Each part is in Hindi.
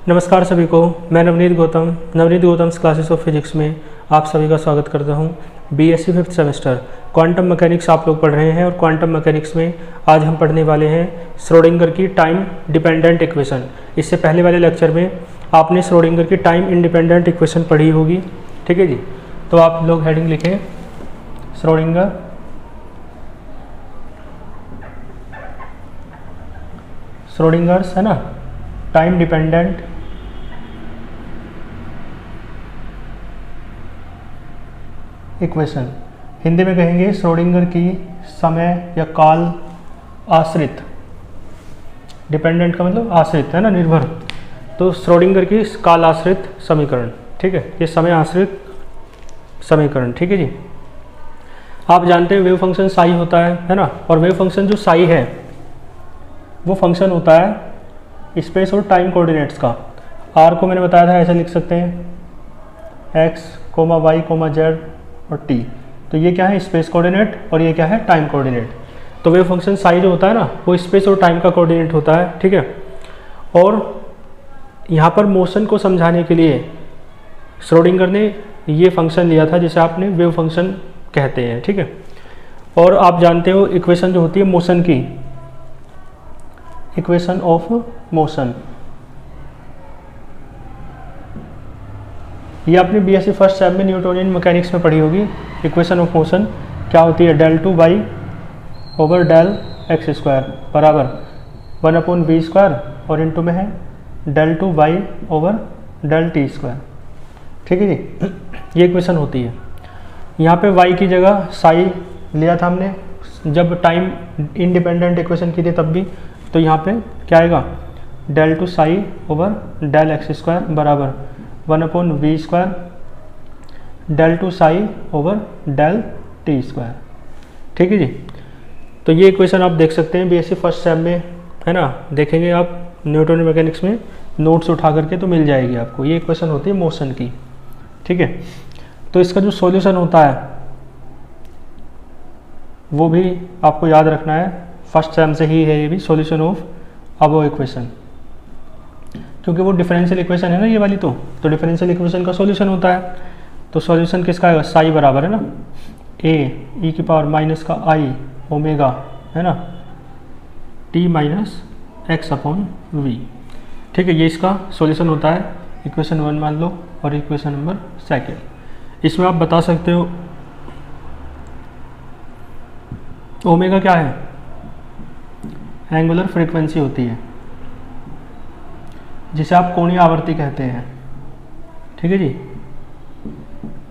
नमस्कार सभी को। मैं Navneet Gautam classes of physics में आप सभी का स्वागत करता हूं। BSc 5th semester quantum mechanics आप लोग पढ़ रहे हैं और क्वांटम मैकेनिक्स में आज हम पढ़ने वाले हैं श्रोडिंगर की टाइम डिपेंडेंट इक्वेशन। इससे पहले वाले लेक्चर में आपने श्रोडिंगर की टाइम इंडिपेंडेंट इक्वेशन पढ़ी होगी, ठीक है जी। तो आप लोग हेडिंग लिखें श्रोडिंगर्स है ना टाइम डिपेंडेंट इक्वेशन। हिंदी में कहेंगे श्रोडिंगर की समय या काल आश्रित, डिपेंडेंट का मतलब आश्रित है ना, निर्भर। तो श्रोडिंगर की काल आश्रित समीकरण, ठीक है, ये समय आश्रित समीकरण, ठीक है जी। आप जानते हैं वेव फंक्शन साई होता है ना, और वेव फंक्शन जो साई है वो फंक्शन होता है स्पेस और टाइम कोऑर्डिनेट्स का। आर को मैंने बताया था ऐसे लिख सकते हैं x, y, z और t। तो ये क्या है, स्पेस कोऑर्डिनेट, और ये क्या है, टाइम कोऑर्डिनेट। तो वेव फंक्शन साई जो होता है ना वो स्पेस और टाइम का कोऑर्डिनेट होता है, ठीक है। और यहाँ पर मोशन को समझाने के लिए श्रोडिंगर ने ये फंक्शन लिया था जिसे आपने वेव फंक्शन कहते हैं, ठीक है। और आप जानते हो इक्वेशन जो होती है मोशन की, इक्वेशन ऑफ मोशन, ये आपने बीएससी फर्स्ट सेम में न्यूटोनियन मैकेनिक्स में पढ़ी होगी। इक्वेशन ऑफ मोशन क्या होती है, del 2 y over del x square बराबर 1/v स्क्वायर, और इनटू में है del 2 y over del t square, ठीक है जी। ये इक्वेशन होती है। यहाँ पे y की जगह साई लिया था हमने जब टाइम इंडिपेंडेंट इक्वेशन की थी तब भी। तो यहाँ पे क्या आएगा, del 2 psi over del x square बराबर 1/v square del 2 psi over del t square, ठीक है जी। तो ये इक्वेशन आप देख सकते हैं बीएससी फर्स्ट सेम में, है ना, देखेंगे आप न्यूटोनियन मैकेनिक्स में नोट्स उठा करके तो मिल जाएगी आपको। ये इक्वेशन होती है मोशन की, ठीक है। तो इसका जो सॉल्यूशन होता है वो भी आपको याद रखना है, फर्स्ट सेम से ही है ये भी, सॉल्यूशन ऑफ अबव इक्वेशन, क्योंकि वो डिफरेंशियल इक्वेशन है ना ये वाली। तो डिफरेंशियल इक्वेशन का सॉल्यूशन होता है। तो सॉल्यूशन किसका है, साई बराबर है ना a e की पावर माइनस का i ओमेगा, है ना, t minus x upon v, ठीक है। ये इसका सॉल्यूशन होता है। इक्वेशन 1 मान लो और इक्वेशन नंबर 2। इसमें आप बता सकते हो ओमेगा क्या है, एंगुलर फ्रीक्वेंसी होती है जिसे आप कोणीय आवर्ती कहते हैं, ठीक है जी।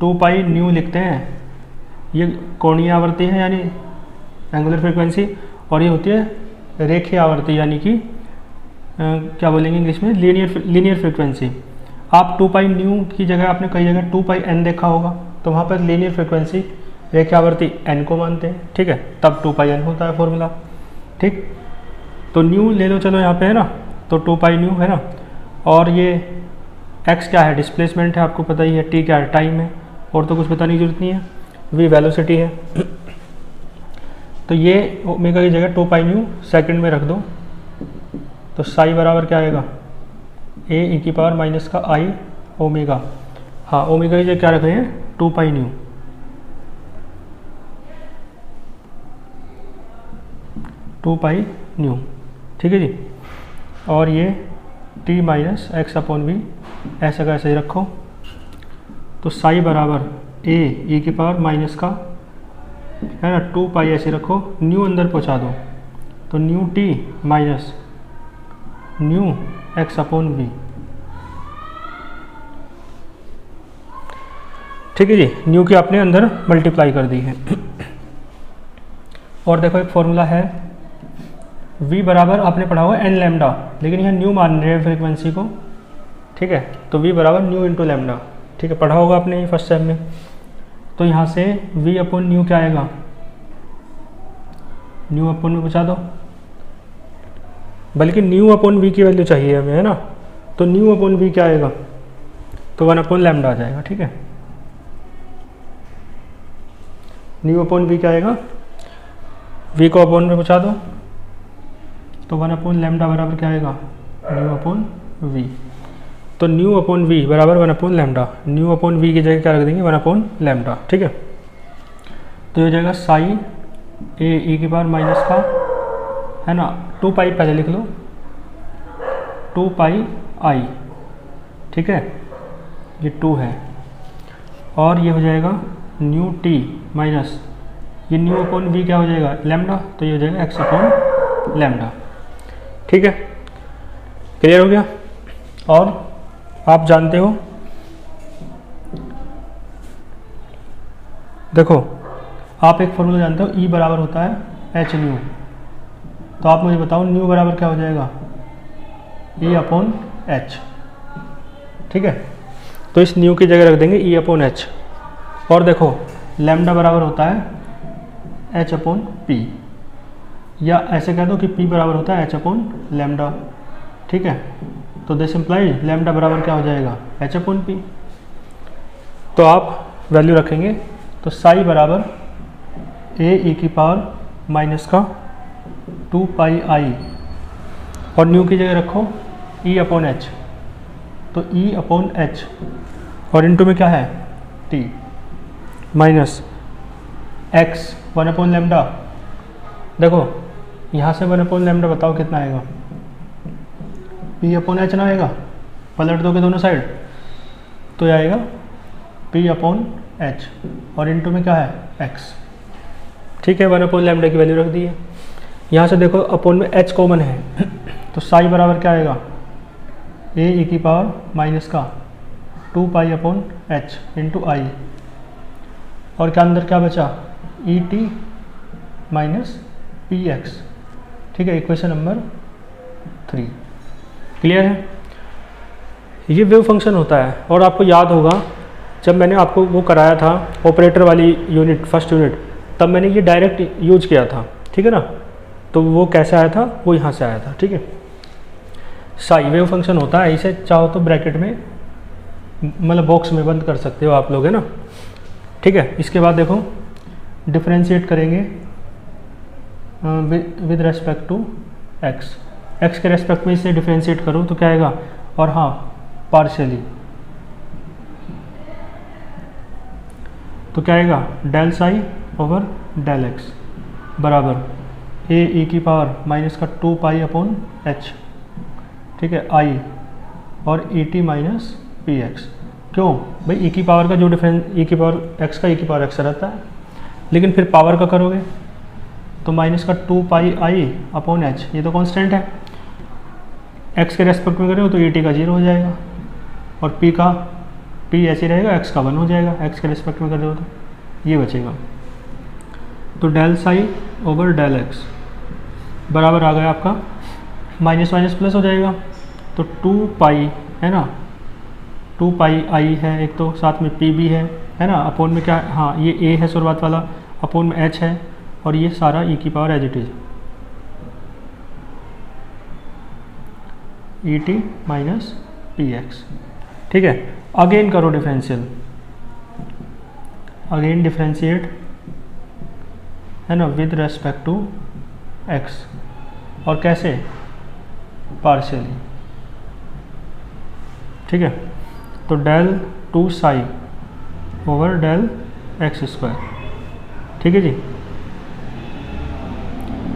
2 पाई न्यू लिखते हैं, ये कोणीय आवर्ती है यानी एंगुलर फ्रीक्वेंसी, और ये होती है रेखीय आवर्ती यानी कि क्या बोलेंगे इंग्लिश में, लीनियर फ्रीक्वेंसी। आप 2 पाई न्यू की जगह आपने कई जगह 2 पाई n देखा होगा, तो वहाँ पर लीनियर फ्रीक्वेंसी रेखीय आवर्ती n को मानते हैं, ठीक है, तब 2 पाई n होता है फॉर्मूला, ठीक। तो न्यू ले लो, चलो यहाँ पे है ना, तो 2 पाई न्यू है ना, और ये x क्या है, डिस्प्लेसमेंट है, आपको पता ही है, t क्या है, टाइम है, और तो कुछ बताने की जरूरत नहीं है, v वेलोसिटी है। तो ये ओमेगा की जगह 2 पाई न्यू सेकंड में रख दो, तो साई बराबर क्या आएगा, a e की पावर माइनस का i ओमेगा। हाँ, ओमेगा की जगह क्या रख रहे हैं, 2 पाई न्यू, 2 पाई न्यू, ठीक है जी। और ये t minus x upon v ऐसा का ऐसे ही रखो। तो साई बराबर a e की पावर माइनस का, है ना, 2 पाई ऐसे रखो, न्यू अंदर पहुंचा दो, तो nu t minus nu x upon v, ठीक है जी। न्यू की आपने अंदर मल्टीप्लाई कर दी है। और देखो एक फॉर्मूला है v बराबर, आपने पढ़ा हुआ n लैम्डा, लेकिन यहाँ न्यू मान रहे हैं फ्रीक्वेंसी को, ठीक है। तो v बराबर न्यू इंटू लैम्डा, ठीक है, पढ़ा होगा आपने फर्स्ट सेम में। तो यहाँ से v अपॉन न्यू क्या आएगा, न्यू अपॉन में बचा दो, बल्कि न्यू अपॉन v की वैल्यू चाहिए हमें, है ना। तो न्यू अपॉन v क्या आएगा, तो 1 अपॉन लैम्डा आ जाएगा, ठीक है। न्यू अपॉन v क्या आएगा, v को अपॉन में बचा दो, तो 1 अपॉन लैम्डा बराबर क्या आएगा, न्यू अपॉन वी। तो न्यू अपॉन वी बराबर 1 upon lambda, nu upon v की जगह क्या रख देंगे 1 अपॉन लैम्डा, ठीक है। तो ये हो जाएगा साई ए ई की पावर माइनस का, है ना, 2 पाई पहले लिख लो, 2 पाई आई, ठीक है, ये 2 है, और ये हो जाएगा न्यू टी माइनस ये न्यू अपॉन वी क्या हो जाएगा लैम्डा, तो ये हो जाएगा एक्स अपॉन लैम्डा, ठीक है। क्लियर हो गया। और आप जानते हो, देखो आप एक फॉर्मूला जानते हो, ई बराबर होता है एच न्यू, तो आप मुझे बताओ न्यू बराबर क्या हो जाएगा ई अपॉन एच, ठीक है। तो इस न्यू की जगह रख देंगे ई अपॉन एच, और देखो लैम्डा बराबर होता है एच अपॉन पी, या ऐसे कह दो कि पी बराबर होता है एच अपॉन लैम्डा, ठीक है। तो दिस इम्प्लाई लैम्डा बराबर क्या हो जाएगा एच अपॉन पी। तो आप वैल्यू रखेंगे, तो साई बराबर ए ई की पावर माइनस का 2 पाई आई, और न्यू की जगह रखो ई अपॉन एच, तो ई अपॉन एच, और इनटू में क्या है T minus x 1 upon lambda. देखो यहाँ से 1 अपॉन लैम्डा बताओ कितना आएगा, पी अपॉन एच ना आएगा, पलट दोगे दोनों साइड तो ये आएगा पी अपॉन एच, और इनटू में क्या है एक्स, ठीक है। 1 अपॉन लैम्डा की वैल्यू रख दी है। यहाँ से देखो अपॉन में एच कॉमन है, तो साई बराबर क्या आएगा ए ई की पावर माइनस का 2 पाई अपॉन एच इंटू आई, और क्या अंदर क्या बचा ई टी माइनस पी एक्स, ठीक है, इक्वेशन नंबर 3। क्लियर है। ये वेव फंक्शन होता है, और आपको याद होगा जब मैंने आपको वो कराया था ऑपरेटर वाली यूनिट, फर्स्ट यूनिट, तब मैंने ये डायरेक्ट यूज किया था, ठीक है ना। तो वो कैसे आया था, वो यहाँ से आया था, ठीक है। साई वेव फंक्शन होता है, इसे चाहो तो ब्रैकेट में मतलब बॉक्स में बंद कर सकते हो आप लोग, है ना, ठीक है। इसके बाद देखो डिफरेंशिएट करेंगे with respect to x, x के रेस्पेक्ट में इसे डिफरेंशिएट करो तो क्या आएगा, और हाँ पार्शियली, तो क्या आएगा del psi over del x बराबर ए ई की पावर माइनस का 2 पाई अपॉन एच, ठीक है, आई, और e t minus p x. क्यों भाई, ई की पावर का जो डिफरेंस, ई की पावर एक्स का ई की पावर एक्स रहता है, लेकिन फिर पावर का करोगे तो माइनस का 2 पाई आई अपॉन एच, ये तो कांस्टेंट है, एक्स के रेस्पेक्ट में करोगे तो ई टी का 0 हो जाएगा, और पी का पी ऐसे रहेगा, एक्स का 1 हो जाएगा, एक्स के रेस्पेक्ट में कर दो तो ये बचेगा। तो del psi over del x बराबर आ गया आपका, माइनस माइनस प्लस हो जाएगा, तो 2 पाई है ना, 2 पाई आई है एक, तो साथ में पी भी है ना, अपॉन में क्या, हाँ ये ए है शुरुआत वाला, अपॉन में एच है, और ये सारा ई की power as it is e t minus p x, ठीक है। अगेन करो डिफरेंशियल, अगेन डिफरेंशिएट, है ना, विद रेस्पेक्ट टू एक्स, और कैसे पार्शियली, ठीक है। तो del 2 psi over del x square, ठीक है जी।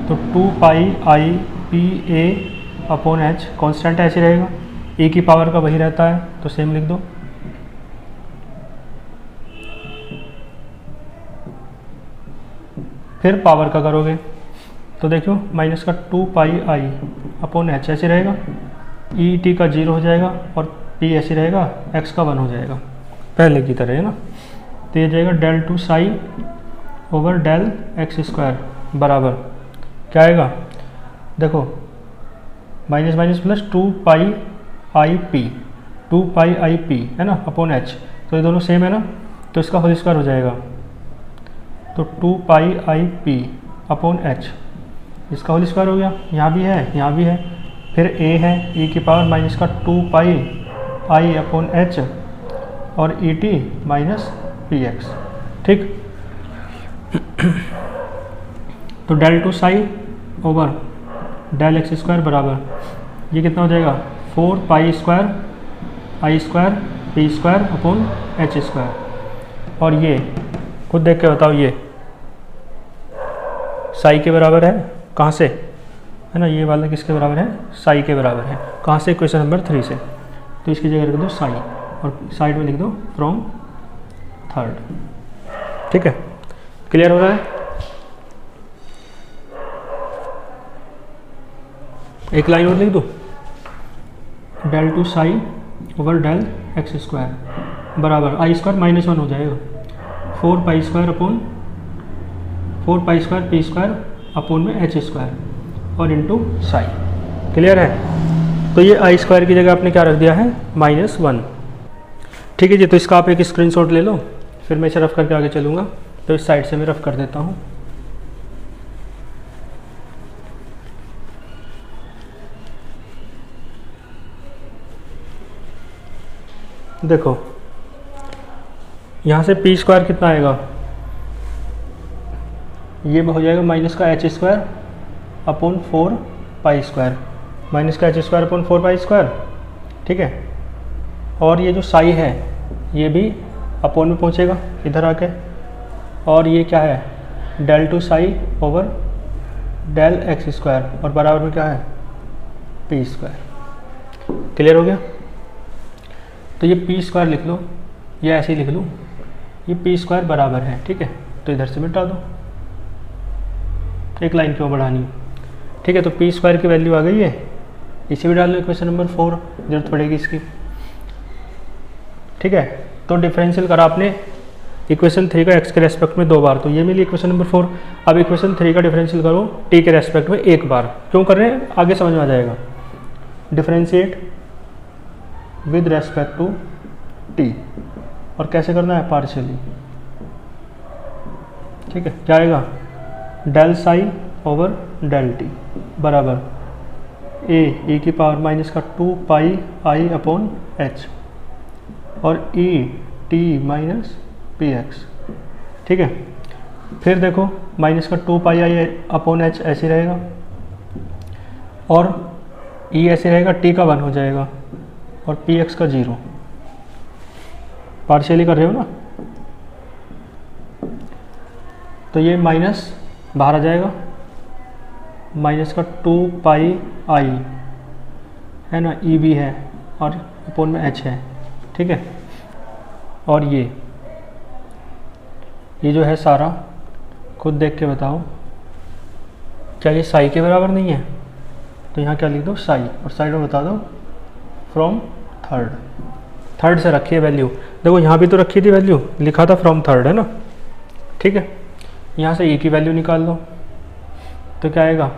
तो 2 pi i p a upon h constant ऐसे रहेगा, ए की पावर का वही रहता है तो सेम लिख दो, फिर पावर का करोगे तो देखो माइनस का 2 पाई आई अपॉन एच ऐसे रहेगा, ई टी का 0 हो जाएगा, और पी ऐसे रहेगा, एक्स का 1 हो जाएगा पहले की तरह, है ना। तो ये जाएगा del 2 psi over del x square बराबर क्या आएगा, देखो minus minus plus 2 pi i p, 2 pi i p है ना अपॉन एच, तो ये दोनों सेम है ना, तो इसका होल स्क्वायर हो जाएगा, तो 2 pi i P upon H, इसका होल स्क्वायर हो गया, यहाँ भी है यहाँ भी है, फिर ए है ई की पावर माइनस का 2 पाई आई अपॉन एच, और e t minus p x, ठीक। तो del 2 psi over del x square बराबर ये कितना हो जाएगा 4 pi square i square p square upon h square. और ये खुद देख के बताओ, ये साई के बराबर है, कहाँ से है ना, ये वाला किसके बराबर है, साई के बराबर है। कहाँ से, इक्वेशन नंबर 3 से। तो इसकी जगह लिख दो साई और साइड में लिख दो फ्रॉम थर्ड। ठीक है, क्लियर हो रहा है। एक लाइन और लिख दो, del two psi over del x square बराबर आई स्क्वायर -1 हो जाएगा 4 pi square upon 4 pi square p square upon में एच स्क्वायर और इंटू साई। क्लियर है। तो ये आई स्क्वायर की जगह आपने क्या रख दिया है, -1। ठीक है जी, तो इसका आप एक स्क्रीनशॉट ले लो, फिर मैं इसे रफ करके आगे चलूँगा। तो इस साइड से मैं रफ कर देता हूँ। देखो यहाँ से पी स्क्वायर कितना आएगा, ये हो जाएगा माइनस का h square upon 4 pi square, minus का h square upon 4 pi square. ठीक है, और ये जो साई है ये भी अपॉन में पहुँचेगा इधर आके, और ये क्या है, del two psi over del x square और बराबर में क्या है, पी स्क्वायर। क्लियर हो गया। तो ये पी स्क्वायर लिख लो, ये ऐसे ही लिख लूँ, ये पी स्क्वायर बराबर है। ठीक है, तो इधर से मिटा दो, एक लाइन क्यों बढ़ानी। ठीक है, तो पी स्क्वायर की वैल्यू आ गई है, इसे भी डाल लो इक्वेशन नंबर 4, जरूरत पड़ेगी इसकी। ठीक है, तो डिफरेंशियल करा आपने इक्वेशन 3 का एक्स के रेस्पेक्ट में 2 बार, तो ये मिली इक्वेशन नंबर 4। अब इक्वेशन 3 का डिफरेंशियल करो टी के रेस्पेक्ट में 1 बार। क्यों कर रहे हैं, आगे समझ में आ जाएगा। Differentiate with respect to t, और कैसे करना है, पार्शियली। ठीक है, क्या आएगा, del psi over del t बराबर ए की पावर माइनस का 2 पाई आई अपॉन एच और e t minus p x. ठीक है, फिर देखो माइनस का 2 पाई आई अपॉन एच ऐसे रहेगा, और ई ऐसे रहेगा, टी का 1 हो जाएगा और पी एक्स का 0। पार्शियली कर रहे हो ना, तो ये माइनस बाहर आ जाएगा, माइनस का 2 पाई आई है ना, ई भी है और अपॉन में एच है। ठीक है, और ये जो है सारा खुद देख के बताओ, क्या ये साई के बराबर नहीं है। तो यहाँ क्या लिख दो, साई, और साइड में बता दो फ्रॉम थर्ड से रखी है वैल्यू। देखो यहाँ भी तो रखी थी वैल्यू, लिखा था फ्रॉम थर्ड, है ना। ठीक है, यहाँ से ई की वैल्यू निकाल लो, तो क्या आएगा,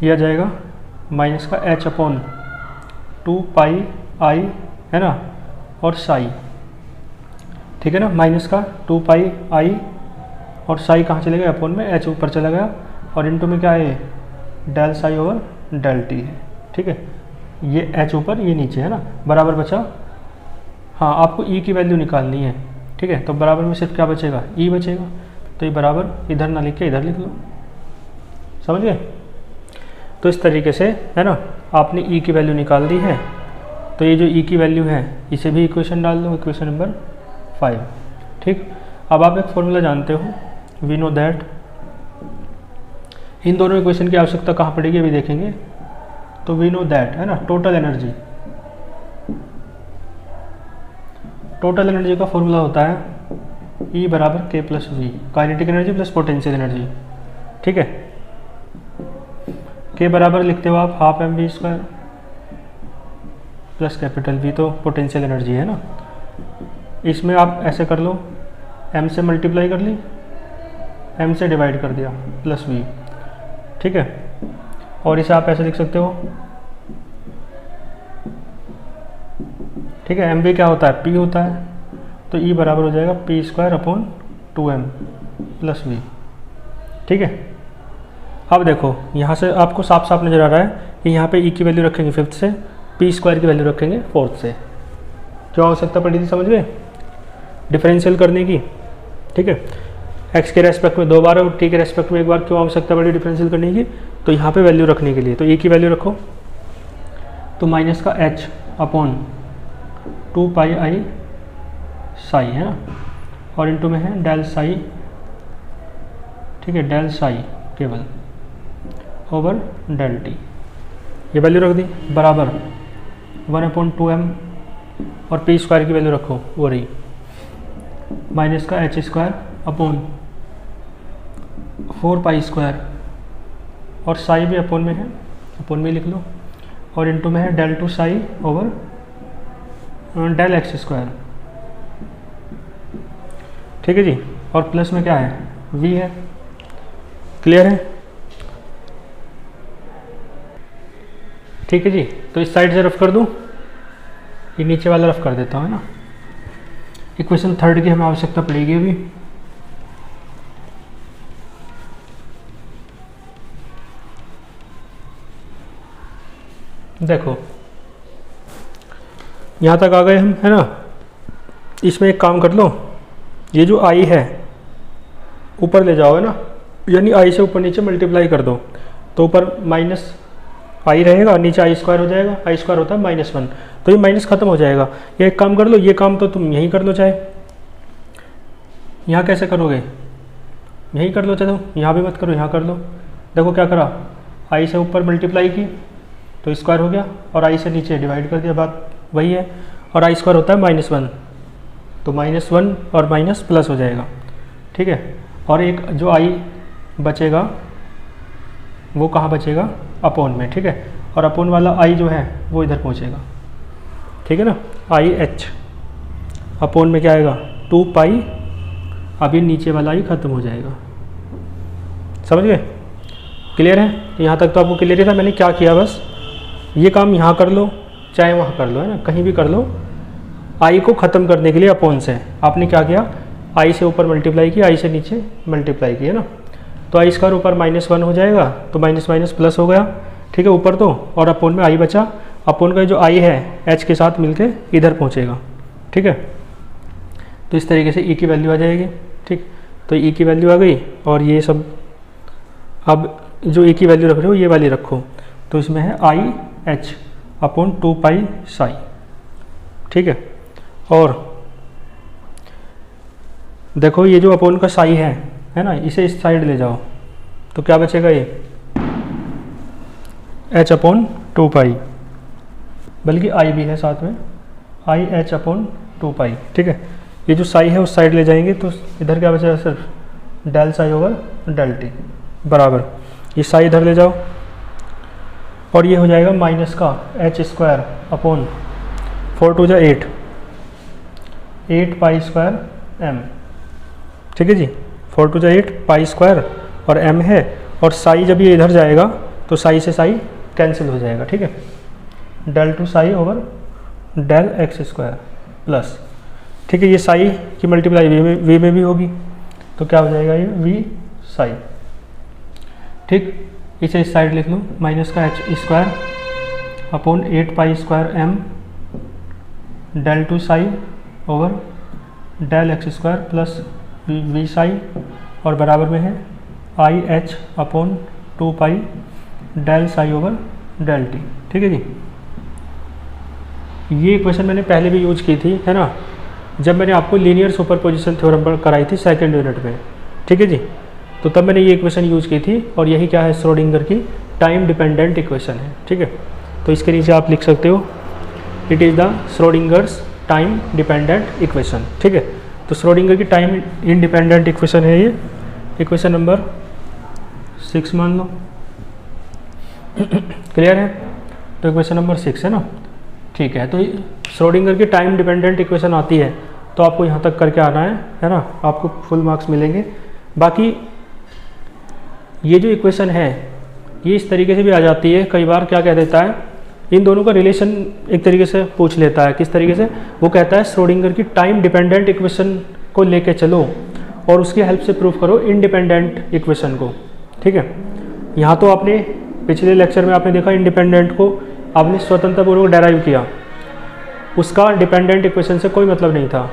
यह आ जाएगा माइनस का एच अपॉन 2 पाई आई है ना, और साई। ठीक है ना, माइनस का 2 पाई आई और साई कहाँ चले गए, अपॉन में एच ऊपर चला गया, और इनटू में क्या है, del psi over del t है। ठीक है, ये एच ऊपर ये नीचे है ना, बराबर बचा। हाँ, आपको ई की वैल्यू निकालनी है। ठीक है, तो बराबर में सिर्फ क्या बचेगा, ई बचेगा। तो ये बराबर इधर ना लिख के इधर लिख लो, समझ गए। तो इस तरीके से है ना, आपने ई की वैल्यू निकाल दी है। तो ये जो ई की वैल्यू है इसे भी इक्वेशन डाल दो, इक्वेशन नंबर 5। ठीक, अब आप एक फॉर्मूला जानते हो, वी नो दैट। इन दोनों इक्वेशन की आवश्यकता कहाँ पड़ेगी अभी देखेंगे। तो वी नो दैट है ना, टोटल एनर्जी का फॉर्मूला होता है E बराबर K plus v, kinetic energy plus potential energy. ठीक है, K बराबर लिखते हो आप half m v square plus capital V, तो पोटेंशियल एनर्जी है ना। इसमें आप ऐसे कर लो, m से मल्टीप्लाई कर ली, m से डिवाइड कर दिया प्लस v। ठीक है, और इसे आप ऐसे लिख सकते हो। ठीक है, एम भी क्या होता है, p होता है, तो E बराबर हो जाएगा p square upon 2m plus v. ठीक है, अब देखो यहाँ से आपको साफ साफ नज़र आ रहा है कि यहाँ पे E की वैल्यू रखेंगे 5th से, पी स्क्वायर की वैल्यू रखेंगे 4th से। क्यों आवश्यकता पड़ी थी, समझ गए, डिफरेंशियल करने की। ठीक है, x के रेस्पेक्ट में 2 बार और t के रेस्पेक्ट में 1 बार। क्यों आवश्यकता पड़ी डिफरेंशियल करने की, तो यहाँ पे वैल्यू रखने के लिए। तो E की वैल्यू रखो, तो माइनस का एच अपॉन 2 पाई आई साई है ना, और इनटू में है डेल साई, ठीक है, डेल साई केवल ओवर डेल टी, ये वैल्यू रख दी बराबर 1/2m और पी स्क्वायर की वैल्यू रखो वो रही माइनस का h square upon 4 pi square, और साई भी अपॉन में है, अपॉन में लिख लो, और इनटू में है del two psi over del x square, ठीक है जी, और प्लस में क्या है v है। क्लियर है? ठीक है जी, तो इस साइड से रफ कर दूं, ये नीचे वाला रफ कर देता हूँ, है ना। इक्वेशन थर्ड की हमें आवश्यकता पड़ेगी अभी। देखो यहाँ तक आ गए हम, है ना। इसमें एक काम कर लो, ये जो आई है ऊपर ले जाओ, है ना, यानी आई से ऊपर नीचे मल्टीप्लाई कर दो, तो ऊपर माइनस आई रहेगा, नीचे आई स्क्वायर हो जाएगा, आई स्क्वायर होता है -1, तो ये माइनस खत्म हो जाएगा। ये एक काम कर लो, ये काम तो तुम यहीं कर लो, चाहे यहाँ कैसे करोगे, यहीं कर लो, चाहे तुम यहाँ भी मत करो, यहाँ कर लो। देखो क्या करा, आई से ऊपर मल्टीप्लाई की तो स्क्वायर हो गया, और आई से नीचे डिवाइड कर दिया, बात वही है, और आई स्क्वायर होता है -1, तो -1 और माइनस प्लस हो जाएगा, ठीक है। और एक जो आई बचेगा वो कहाँ बचेगा, अपॉन में, ठीक है, और अपॉन वाला आई जो है वो इधर पहुँचेगा, ठीक है ना। आई एच अपॉन में क्या आएगा 2 पाई, अभी नीचे वाला आई खत्म हो जाएगा, समझ गए? क्लियर है? यहाँ तक तो आपको क्लियर ही था। मैंने क्या किया, बस ये काम यहाँ कर लो चाहे वहाँ कर लो, है ना, कहीं भी कर लो, आई को ख़त्म करने के लिए अपॉन से आपने क्या किया, आई से ऊपर मल्टीप्लाई किया, आई से नीचे मल्टीप्लाई किया ना, तो आई स्क्वायर ऊपर -1 हो जाएगा, तो माइनस माइनस प्लस हो गया, ठीक है, ऊपर तो, और अपॉन में आई बचा, अपॉन का जो आई है एच के साथ मिलके इधर पहुँचेगा, ठीक है। तो इस तरीके से ई की वैल्यू आ जाएगी, ठीक। तो ई की वैल्यू आ गई, और ये सब अब जो ई की वैल्यू रख रहे हो ये वाली रखो, तो इसमें है आई एच अपॉन 2 पाई साई, ठीक है। और देखो ये जो अपॉन का साई है ना, इसे इस साइड ले जाओ, तो क्या बचेगा, ये एच अपॉन 2 पाई, बल्कि आई भी है साथ में, आई एच अपॉन 2 पाई, ठीक है। ये जो साई है उस साइड ले जाएंगे, तो इधर क्या बचेगा, सिर्फ del psi over del t बराबर, ये साई इधर ले जाओ, और ये हो जाएगा माइनस का h square upon 4 2 8 pi square m, ठीक है जी, 4 2 8 पाई स्क्वायर और एम है, और साई जब ये इधर जाएगा तो साई से साई कैंसिल हो जाएगा, ठीक है, del two psi over del x square plus, ठीक है, ये साई की मल्टीप्लाई वी में भी होगी, तो क्या हो जाएगा, ये वी साई, ठीक। इसे इस साइड लिख लो, माइनस का h square upon 8 pi square m del two psi over del x square plus v psi, और बराबर में है i h upon 2 pi del psi over del t, ठीक है जी। ये इक्वेशन मैंने पहले भी यूज की थी, है ना, जब मैंने आपको लीनियर सुपरपोजिशन थ्योरम पर कराई थी सेकंड यूनिट में, ठीक है जी। तो तब मैंने ये इक्वेशन यूज की थी, और यही क्या है, श्रोडिंगर की टाइम डिपेंडेंट इक्वेशन है, ठीक है। तो इसके नीचे आप लिख सकते हो, it is the Schrödinger's time dependent equation, ठीक है। तो श्रोडिंगर की टाइम इंडिपेंडेंट इक्वेशन है ये, इक्वेशन नंबर 6 मान लो, क्लियर है। तो इक्वेशन नंबर 6 है ना, ठीक है। तो श्रोडिंगर की टाइम डिपेंडेंट इक्वेशन आती है, तो आपको यहाँ तक करके आना है ना, आपको फुल मार्क्स मिलेंगे। बाकी ये जो इक्वेशन है ये इस तरीके से भी आ जाती है, कई बार क्या कह देता है, इन दोनों का रिलेशन एक तरीके से पूछ लेता है, किस तरीके से, वो कहता है श्रोडिंगर की टाइम डिपेंडेंट इक्वेशन को लेके चलो और उसकी हेल्प से प्रूव करो इंडिपेंडेंट इक्वेशन को, ठीक है। यहाँ तो आपने पिछले लेक्चर में आपने देखा इंडिपेंडेंट को आपने स्वतंत्रपूर्वक डेराइव किया, उसका डिपेंडेंट इक्वेशन से कोई मतलब नहीं था,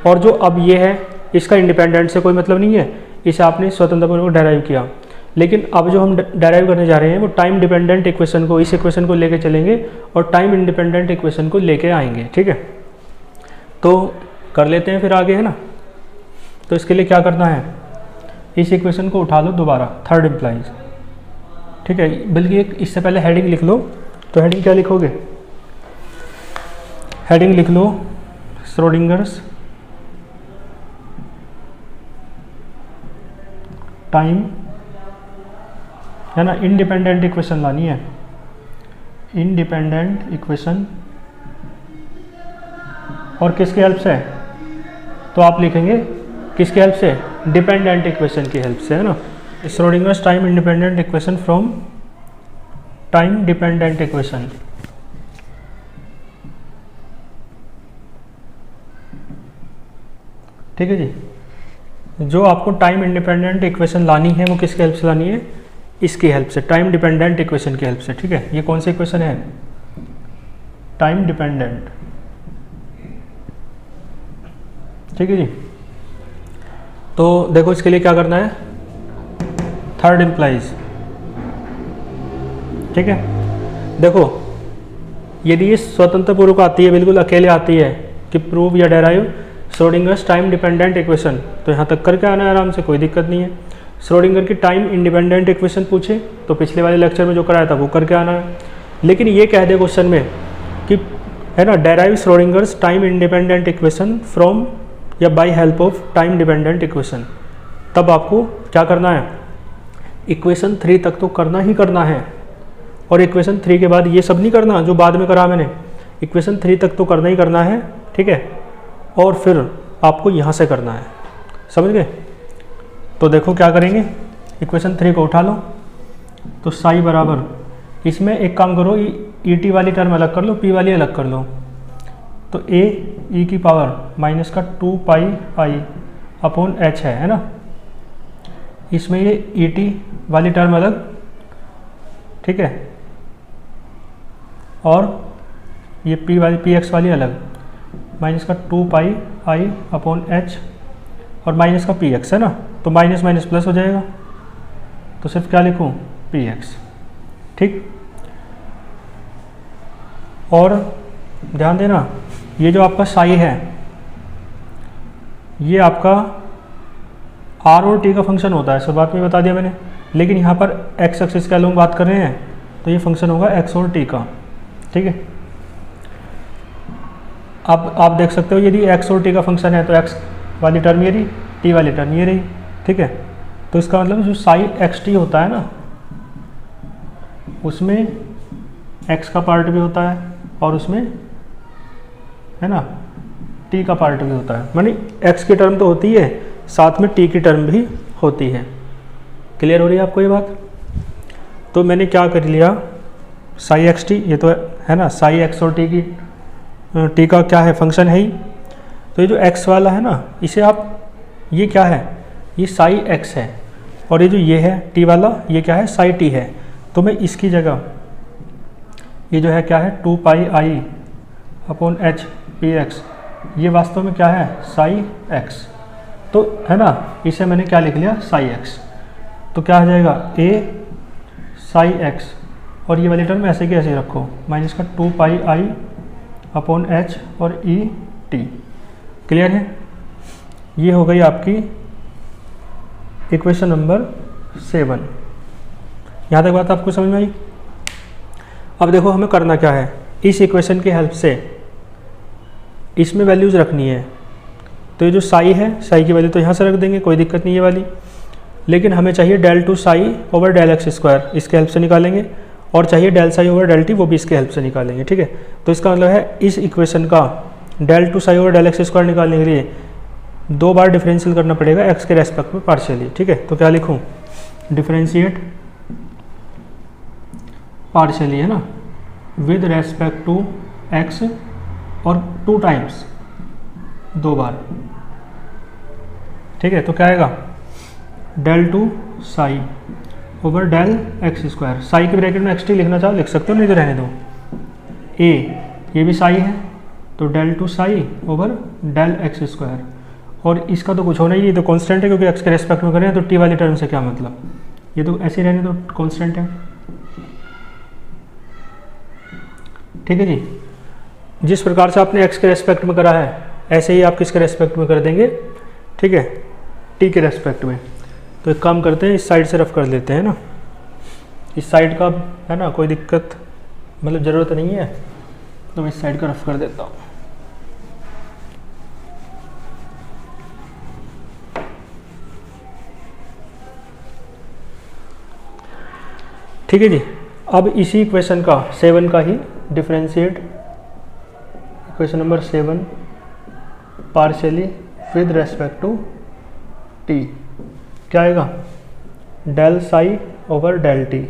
और जो अब ये है इसका इंडिपेंडेंट से कोई मतलब नहीं है, इसे आपने स्वतंत्रपूर्वक डेराइव किया। लेकिन अब जो हम डेराइव करने जा रहे हैं वो टाइम डिपेंडेंट इक्वेशन को, इस इक्वेशन को लेके चलेंगे और टाइम इंडिपेंडेंट इक्वेशन को लेके आएंगे, ठीक है। तो कर लेते हैं फिर आगे, है ना। तो इसके लिए क्या करना है, इस इक्वेशन को उठा लो दोबारा, थर्ड इम्प्लाइज, ठीक है। बल्कि एक इससे पहले हेडिंग लिख लो। तो हेडिंग क्या लिखोगे, हेडिंग लिख लो श्रोडिंगर्स टाइम, है ना, इंडिपेंडेंट इक्वेशन लानी है, इंडिपेंडेंट इक्वेशन। और किसकी हेल्प से, तो आप लिखेंगे किसकी हेल्प से, डिपेंडेंट इक्वेशन की हेल्प से, है ना। Schrödinger's time independent equation from time dependent equation. ठीक है जी। जो आपको टाइम इंडिपेंडेंट इक्वेशन लानी है वो किसकी हेल्प से लानी है, इसकी हेल्प से, टाइम डिपेंडेंट इक्वेशन की हेल्प से, ठीक है। ये कौन सी इक्वेशन है, टाइम डिपेंडेंट, ठीक है जी। तो देखो इसके लिए क्या करना है, थर्ड इम्प्लाइज, ठीक है। देखो यदि ये स्वतंत्र पूर्वक आती है, बिल्कुल अकेले आती है कि प्रूव या derive Schrodinger's time dependent equation, तो यहाँ तक करके आना है आराम से, कोई दिक्कत नहीं है। श्रोडिंगर की टाइम इंडिपेंडेंट इक्वेशन पूछे तो पिछले वाले लेक्चर में जो कराया था वो करके आना है। लेकिन ये कह दे क्वेश्चन में कि, है ना, derive Schrodinger's time independent equation from या by help of time dependent equation, तब आपको क्या करना है, इक्वेशन 3 तक तो करना ही करना है। और इक्वेशन 3 के बाद ये सब नहीं करना जो बाद में करा मैंने, इक्वेशन 3 तक तो करना ही करना है, ठीक है। और फिर आपको यहाँ से करना है, समझ गए। तो देखो क्या करेंगे, इक्वेशन 3 को उठा लो। तो साई बराबर, इसमें एक काम करो, ई टी वाली टर्म अलग कर लो, पी वाली अलग कर लो। तो ए ई की पावर माइनस का 2 पाई आई अपॉन एच है ना। इसमें ये ई टी वाली टर्म अलग, ठीक है, और ये पी वाली पी एक्स वाली अलग, माइनस का 2 पाई आई अपॉन एच और माइनस का पी एक्स, है ना। तो माइनस माइनस प्लस हो जाएगा, तो सिर्फ क्या लिखूँ, पी एक्स, ठीक। और ध्यान देना, ये जो आपका साई है ये आपका आर और टी का फंक्शन होता है, शुरुआत में बता दिया मैंने। लेकिन यहाँ पर एक्स एक्सिस का लोग बात कर रहे हैं तो ये फंक्शन होगा एक्स और टी का, ठीक है। अब आप देख सकते हो यदि एक्स और टी का फंक्शन है तो एक्स वाली टर्म ये रही, टी वाली टर्म ये रही, ठीक है। तो इसका मतलब जो साई एक्स टी होता है ना, उसमें एक्स का पार्ट भी होता है और उसमें, है ना, टी का पार्ट भी होता है। मानी एक्स की टर्म तो होती है, साथ में टी की टर्म भी होती है। क्लियर हो रही है आपको ये बात। तो मैंने क्या कर लिया, साई एक्स टी, ये तो है ना, साई एक्स और टी की, टी का क्या है, फंक्शन है ही। तो ये जो एक्स वाला है ना, इसे आप, ये क्या है, ये साई एक्स है, और ये जो ये है टी वाला, ये क्या है, साई टी है। तो मैं इसकी जगह ये जो है क्या है, 2 pi i upon H P x, ये वास्तव में क्या है, साई एक्स। तो है ना, इसे मैंने क्या लिख लिया, साई एक्स। तो क्या हो जाएगा, ए साई एक्स, और ये वाली टर्म ऐसे की ऐसे रखो, माइनस का 2 पाई आई अपॉन एच और ई टी। क्लियर है। ये हो गई आपकी इक्वेशन नंबर 7। यहाँ तक बात आपको समझ में आई। अब देखो हमें करना क्या है, इस इक्वेशन की हेल्प से इसमें वैल्यूज़ रखनी है। तो ये जो साई है, साई की वैल्यू तो यहाँ से रख देंगे, कोई दिक्कत नहीं है वाली। लेकिन हमें चाहिए del two psi over del x square, इसके हेल्प से निकालेंगे। और चाहिए del psi over del t, वो भी इसके हेल्प से निकालेंगे, ठीक है। तो इसका मतलब है इस इक्वेशन का del two psi over del x square निकालने के लिए 2 बार डिफरेंशियल करना पड़ेगा एक्स के रेस्पेक्ट में पार्शियली, ठीक है। तो क्या लिखूँ, डिफरेंशिएट पार्शियली, है ना, विद रेस्पेक्ट टू एक्स, और 2 टाइम्स, 2 बार, ठीक है। तो क्या आएगा, del two psi over del x square. Psi के ब्रैकेट में एक्स टी लिखना चाहो लिख सकते हो, नहीं तो रहने दो। ए ये भी साई है, तो del two psi over del x square, और इसका तो कुछ होना ही, तो कांस्टेंट है क्योंकि एक्स के रेस्पेक्ट में करें, तो टी वाली टर्म से क्या मतलब, ये तो ऐसे रहने दो, कांस्टेंट है। ठीक है जी, जिस प्रकार से आपने x के रेस्पेक्ट में करा है ऐसे ही आप किसके रेस्पेक्ट में कर देंगे, ठीक है, t के रेस्पेक्ट में। तो एक काम करते हैं, इस साइड से रफ कर लेते हैं ना, इस साइड का है ना, कोई दिक्कत मतलब ज़रूरत नहीं है, तो मैं इस साइड का रफ कर देता हूँ। ठीक है जी, अब इसी इक्वेशन का 7 का ही differentiate, equation number 7 partially with respect to t, क्या आएगा, del psi over del t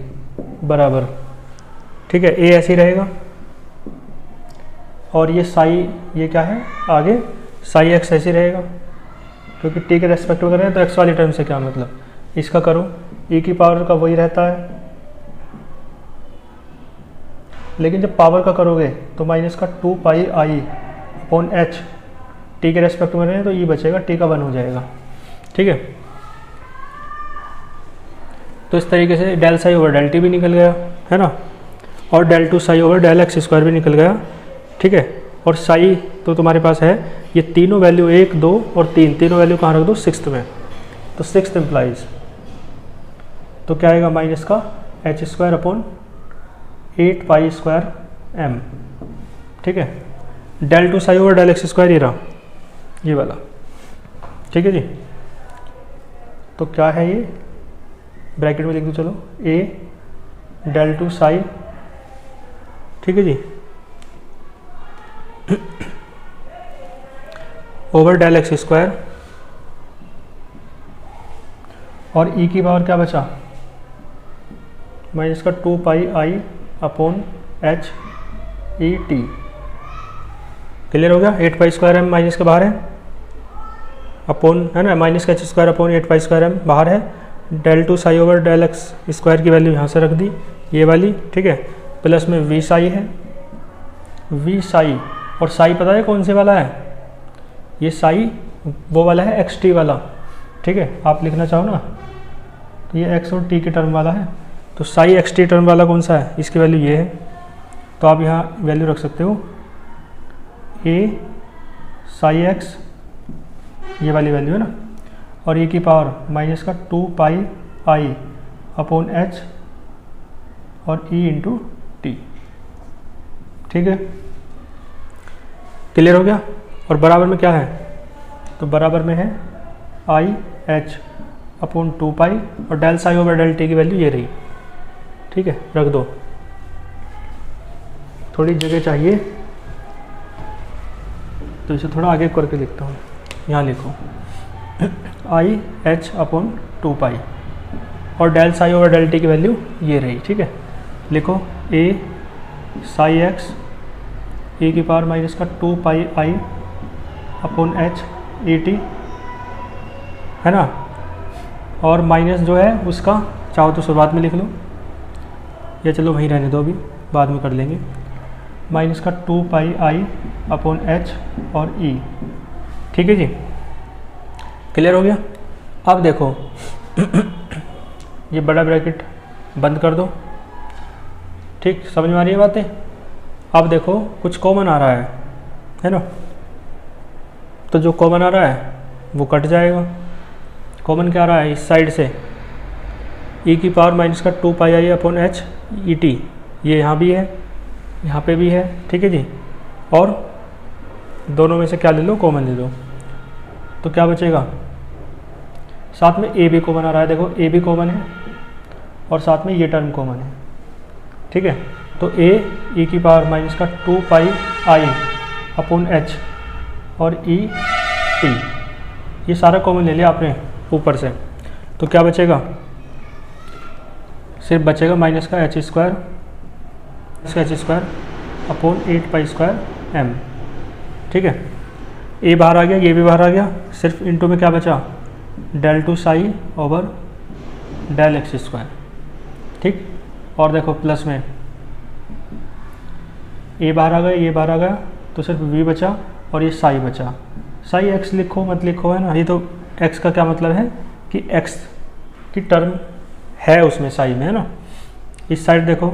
बराबर, ठीक है, ए ऐसे ही रहेगा और ये साई, ये क्या है आगे, साई एक्स ऐसे ही रहेगा, क्योंकि टी के रेस्पेक्ट में कर रहे हैं तो एक्स वाली टर्म से क्या मतलब, इसका करो ई की पावर का वही रहता है, लेकिन जब पावर का करोगे तो माइनस का 2 pi i upon H, T के रेस्पेक्ट में रहें तो ई बचेगा, टी का 1 हो जाएगा। ठीक है, तो इस तरीके से del psi over del t भी निकल गया है ना, और del 2 psi over del x square भी निकल गया। ठीक है, और साई तो तुम्हारे पास है, ये तीनों वैल्यू 1, 2 और 3 तीनों वैल्यू कहाँ रख दो, 6th में, तो 6th इम्प्लाइज, तो क्या आएगा माइनस का h square upon 8 pi square m. ठीक है, del 2 psi over del x square ये रहा, ये वाला। ठीक है जी, तो क्या है ये, ब्रैकेट में लिख दो चलो, ए डेल 2 साई, ठीक है जी, ओवर डेल एक्स स्क्वायर, और ई की पावर क्या बचा, माइनस का 2 pi i upon h e t. Clear हो गया, 8 पाई स्क्वायर एम माइनस के बाहर है, अपॉन है ना, माइनस का h square upon 8 pi square m बाहर है, del 2 psi over del x square की वैल्यू यहाँ से रख दी, ये वाली। ठीक है, प्लस में वी साई है, वी साई, और साई पता है कौन से वाला है, ये साई वो वाला है एक्स टी वाला। ठीक है, आप लिखना चाहो ना तो ये एक्स और टी के टर्म वाला है, तो साई एक्स टी टर्म वाला कौन सा है, इसकी वैल्यू ये है, तो आप यहाँ वैल्यू रख सकते हो ए साई एक्स, ये वाली वैल्यू है ना, और ए की पावर माइनस का 2 पाई आई अपॉन एच और ई इंटू टी। ठीक है, क्लियर हो गया, और बराबर में क्या है, तो बराबर में है आई एच अपॉन 2 पाई, और del psi over del t की वैल्यू ये रही। ठीक है, रख दो, थोड़ी जगह चाहिए तो इसे थोड़ा आगे करके लिखता हूँ, यहाँ लिखो आई एच अपॉन 2 पाई, और del psi over del t की वैल्यू ये रही। ठीक है, लिखो ए साई एक्स ए की पावर माइनस का 2 pi i upon h e T, है ना, और माइनस जो है उसका चाहो तो शुरुआत में लिख लो, या चलो वहीं रहने दो, अभी बाद में कर लेंगे, माइनस का 2 पाई आई अपॉन एच और ई। ठीक है जी, क्लियर हो गया। अब देखो ये बड़ा ब्रैकेट बंद कर दो, ठीक, समझ में आ रही है बातें। अब देखो कुछ कॉमन आ रहा है ना, तो जो कॉमन आ रहा है वो कट जाएगा। कॉमन क्या आ रहा है, इस साइड से ई की पावर माइनस का 2 pi i upon h e T, ये यहाँ भी है, यहाँ पे भी है। ठीक है जी, और दोनों में से क्या ले लो, कॉमन ले लो, तो क्या बचेगा, साथ में ए भी कॉमन आ रहा है, देखो ए भी कॉमन है और साथ में ये टर्म कॉमन है। ठीक है, तो ए ई की पावर माइनस का 2 पाई आई अपॉन एच और ई टी, ये सारा कॉमन ले लिया आपने ऊपर से, तो क्या बचेगा, सिर्फ बचेगा माइनस का एच स्क्वायर, इसका h square upon 8 pi square m. ठीक है, ए बाहर आ गया, ये भी बाहर आ गया, सिर्फ इनटू में क्या बचा, del 2 psi over del x square. ठीक, और देखो प्लस में ए बाहर आ गया, ये बाहर आ गया, तो सिर्फ वी बचा और ये साई बचा। साई एक्स लिखो मत लिखो, है ना, ये तो एक्स का क्या मतलब है कि एक्स की टर्म है उसमें साई में, है ना। इस साइड देखो,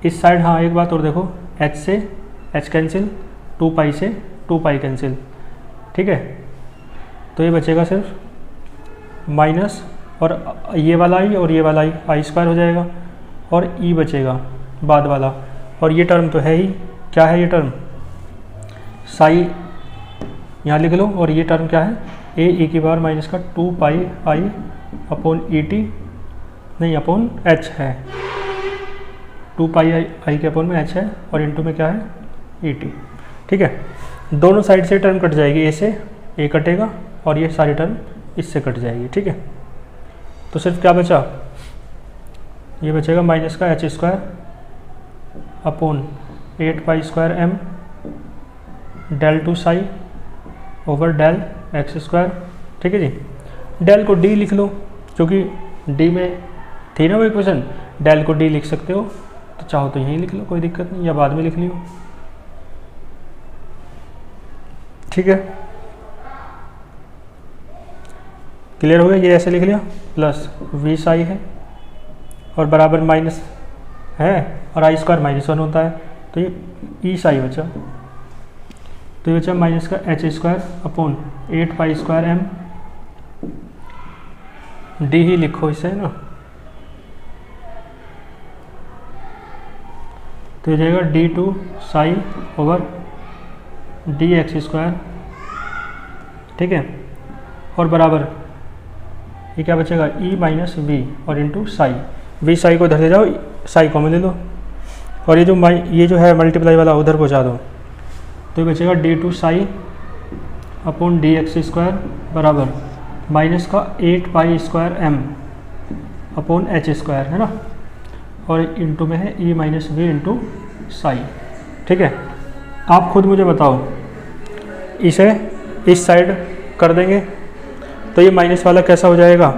इस साइड, हाँ एक बात और देखो, h से h कैंसिल, 2 पाई से 2 पाई कैंसिल, ठीक है। तो ये बचेगा सिर्फ माइनस, और ये वाला i और ये वाला i स्क्वायर हो जाएगा, और e बचेगा बाद वाला, और ये टर्म तो है ही, क्या है ये टर्म, साई यहाँ लिख लो, और ये टर्म क्या है, a e की पावर माइनस का 2 पाई i अपॉन ई टी, नहीं अपॉन h है, 2 पाई i के अपॉन में h है, और इनटू में क्या है ई टी, ठीक है। दोनों साइड से टर्म कट जाएगी, a से a कटेगा, और ये सारी टर्म इससे कट जाएगी, ठीक है। तो सिर्फ क्या बचा, ये बचेगा माइनस का h square upon 8 pi square m del two psi over del x square, ठीक है जी। डेल को d लिख लो, क्योंकि d में थी ना वो इक्वेशन, डेल को d लिख सकते हो, तो चाहो तो यहीं लिख लो, कोई दिक्कत नहीं, या बाद में लिख लियो, ठीक है। क्लियर हो गया, ये ऐसे लिख लिया, प्लस वी साई है और बराबर माइनस है, और आई स्क्वायर -1 होता है, तो ये ई साई बचा, तो ये बचा माइनस का h square upon 8 pi square m, d ही लिखो इसे ना, तो ये जाएगा d2 psi over d x square, ठीक है, और बराबर ये क्या बचेगा e माइनस वी और इंटू साई, वी साई को इधर ले जाओ, साई कॉमन ले लो, और ये जो है मल्टीप्लाई वाला उधर पहुँचा दो, तो ये बचेगा d2 psi upon d x square बराबर माइनस का 8 pi square m upon h square, है ना, और इंटू में है e minus v into psi, ठीक है। आप खुद मुझे बताओ, इसे इस साइड कर देंगे तो ये माइनस वाला कैसा हो जाएगा,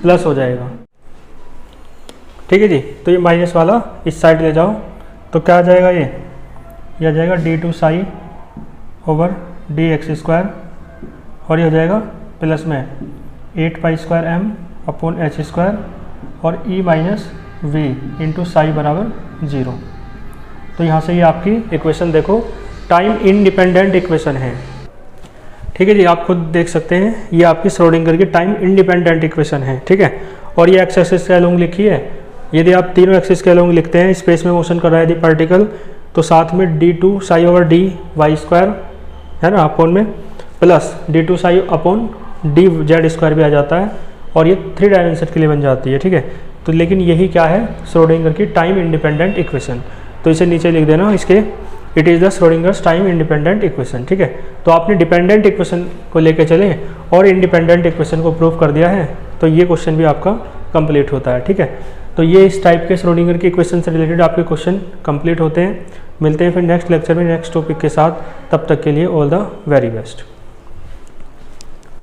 प्लस हो जाएगा, ठीक है जी। तो ये माइनस वाला इस साइड ले जाओ, तो क्या आ जाएगा, ये आ जाएगा d2 psi over d x square, और ये हो जाएगा प्लस में 8 pi square m upon h square और e minus v into psi बराबर 0। तो यहाँ से ये आपकी इक्वेशन देखो टाइम इंडिपेंडेंट इक्वेशन है, ठीक है जी। आप खुद देख सकते हैं, ये आपकी श्रोडिंगर की टाइम इंडिपेंडेंट इक्वेशन है, ठीक है। और ये एक्स एक्सिस के अलोंग लिखी है, यदि आप तीनों एक्सिस के अलोंग लिखते हैं, स्पेस में मोशन कर रहा है यदि पार्टिकल, तो साथ में d2 psi over d y square, है ना, अपॉन में plus d2 psi upon d z square भी आ जाता है, और ये 3 डायमेंशन के लिए बन जाती है, ठीक है। तो लेकिन यही क्या है, श्रोडिंगर की टाइम इंडिपेंडेंट इक्वेशन, तो इसे नीचे लिख देना इसके, it is the Schrödinger's time independent equation, ठीक है। तो आपने डिपेंडेंट इक्वेशन को लेके चले और इंडिपेंडेंट इक्वेशन को प्रूव कर दिया है, तो ये क्वेश्चन भी आपका कंप्लीट होता है, ठीक है। तो ये इस टाइप के श्रोडिंगर के इक्वेशन से रिलेटेड आपके क्वेश्चन कंप्लीट होते हैं। मिलते हैं फिर नेक्स्ट लेक्चर में नेक्स्ट टॉपिक के साथ, तब तक के लिए ऑल द वेरी बेस्ट।